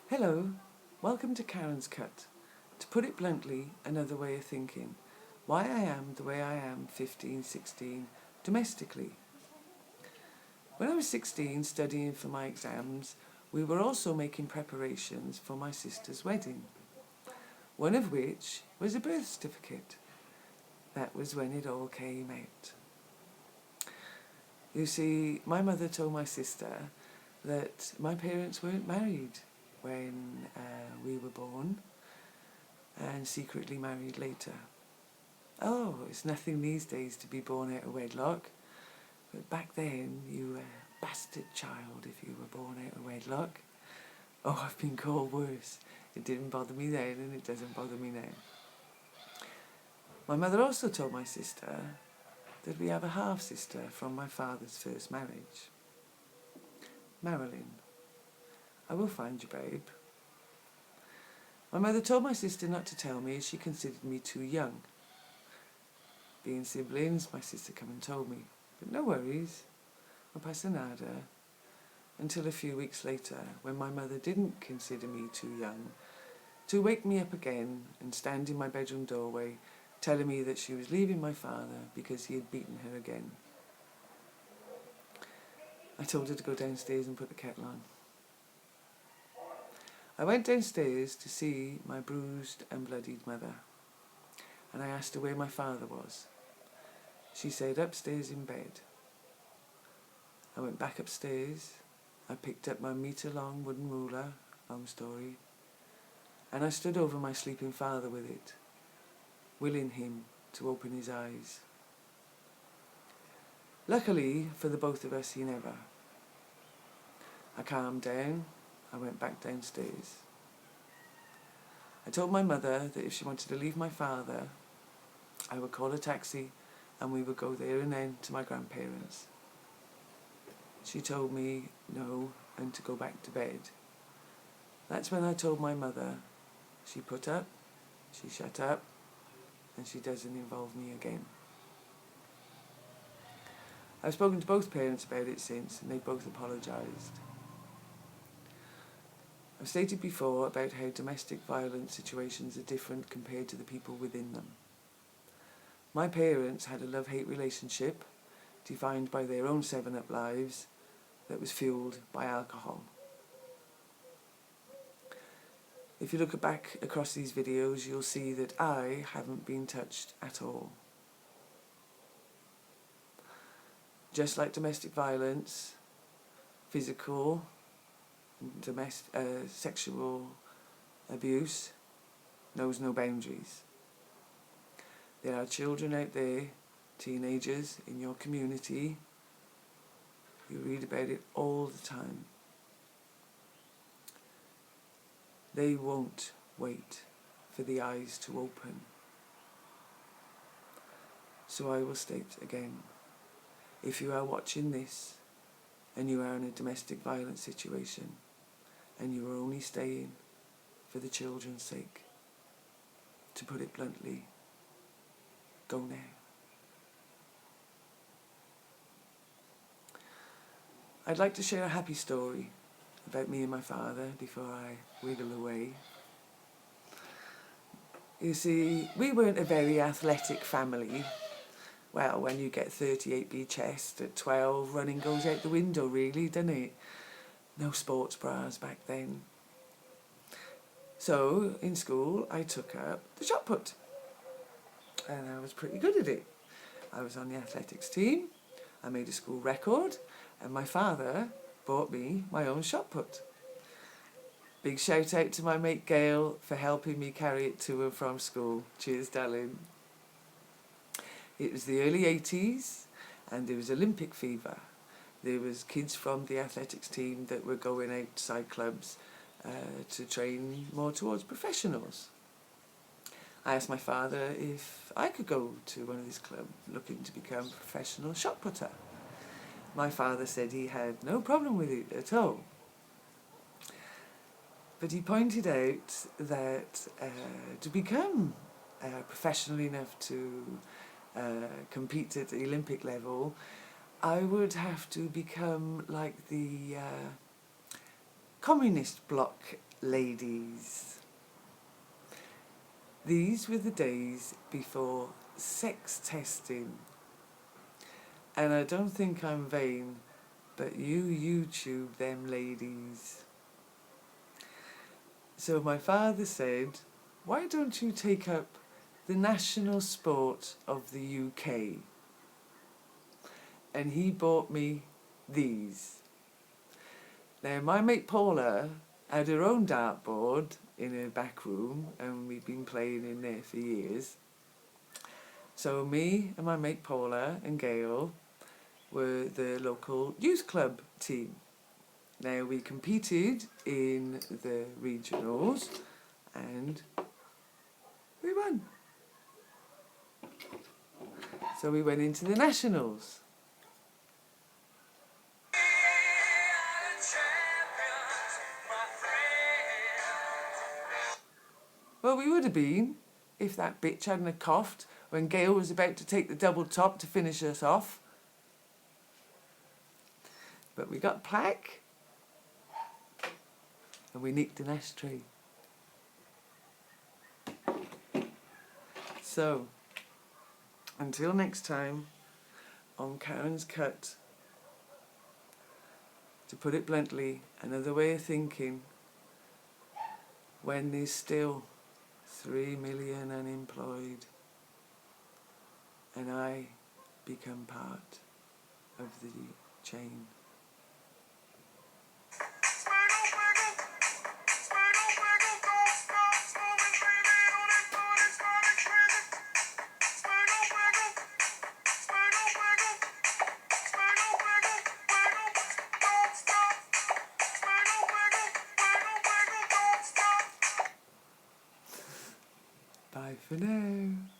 Hello, welcome to Karen's Cut. To put it bluntly, another way of thinking. Why I am the way I am 15, 16, domestically. When I was 16 studying for my exams, we were also making preparations for my sister's wedding. One of which was a birth certificate. That was when it all came out. You see, my mother told my sister that my parents weren't married when we were born, and secretly married later. Oh, it's nothing these days to be born out of wedlock, but back then you were a bastard child if you were born out of wedlock. Oh, I've been called worse. It didn't bother me then and it doesn't bother me now. My mother also told my sister that we have a half-sister from my father's first marriage. Marilyn. I will find you, babe. My mother told my sister not to tell me as she considered me too young. Being siblings, my sister come and told me. But no worries, no pasa nada. Until a few weeks later, when my mother didn't consider me too young, to wake me up again and stand in my bedroom doorway, telling me that she was leaving my father because he had beaten her again. I told her to go downstairs and put the kettle on. I went downstairs to see my bruised and bloodied mother, and I asked her where my father was. She said upstairs in bed. I went back upstairs. I picked up my metre-long wooden ruler, long story, and I stood over my sleeping father with it, willing him to open his eyes. Luckily for the both of us, he never. I calmed down. I went back downstairs. I told my mother that if she wanted to leave my father, I would call a taxi and we would go there and then to my grandparents. She told me no and to go back to bed. That's when I told my mother. She put up, she shut up, and she doesn't involve me again. I've spoken to both parents about it since and they both apologised. I've stated before about how domestic violence situations are different compared to the people within them. My parents had a love-hate relationship defined by their own 7-up lives that was fueled by alcohol. If you look back across these videos, you'll see that I haven't been touched at all. Just like domestic violence, physical, sexual abuse knows no boundaries. There are children out there, teenagers in your community. You read about it all the time. They won't wait for the eyes to open. So I will state again, if you are watching this and you are in a domestic violence situation and you are only staying for the children's sake, to put it bluntly, go now. I'd like to share a happy story about me and my father before I wiggle away. You see, we weren't a very athletic family. Well, when you get 38B chest at 12, running goes out the window really, doesn't it? No sports bras back then. So, in school, I took up the shot put. And I was pretty good at it. I was on the athletics team, I made a school record, and my father bought me my own shot put. Big shout out to my mate Gail for helping me carry it to and from school. Cheers, darling. It was the early 80s and there was Olympic fever. There was kids from the athletics team that were going outside clubs to train more towards professionals. I asked my father if I could go to one of these clubs looking to become a professional shot putter. My father said he had no problem with it at all. But he pointed out that to become professional enough to compete at the Olympic level, I would have to become like the communist bloc ladies. These were the days before sex testing. And I don't think I'm vain, but you YouTube them ladies. So my father said, why don't you take up the national sport of the UK? And he bought me these. Now my mate Paula had her own dartboard in her back room, and we'd been playing in there for years. So me and my mate Paula and Gail were the local youth club team. Now we competed in the regionals and we won. So we went into the nationals. Well, we would have been if that bitch hadn't have coughed when Gail was about to take the double top to finish us off. But we got a plaque and we nicked an ashtray. So, until next time, on Karen's Cut, to put it bluntly, another way of thinking, when there's still 3 million unemployed and I become part of the chain. Bye for now.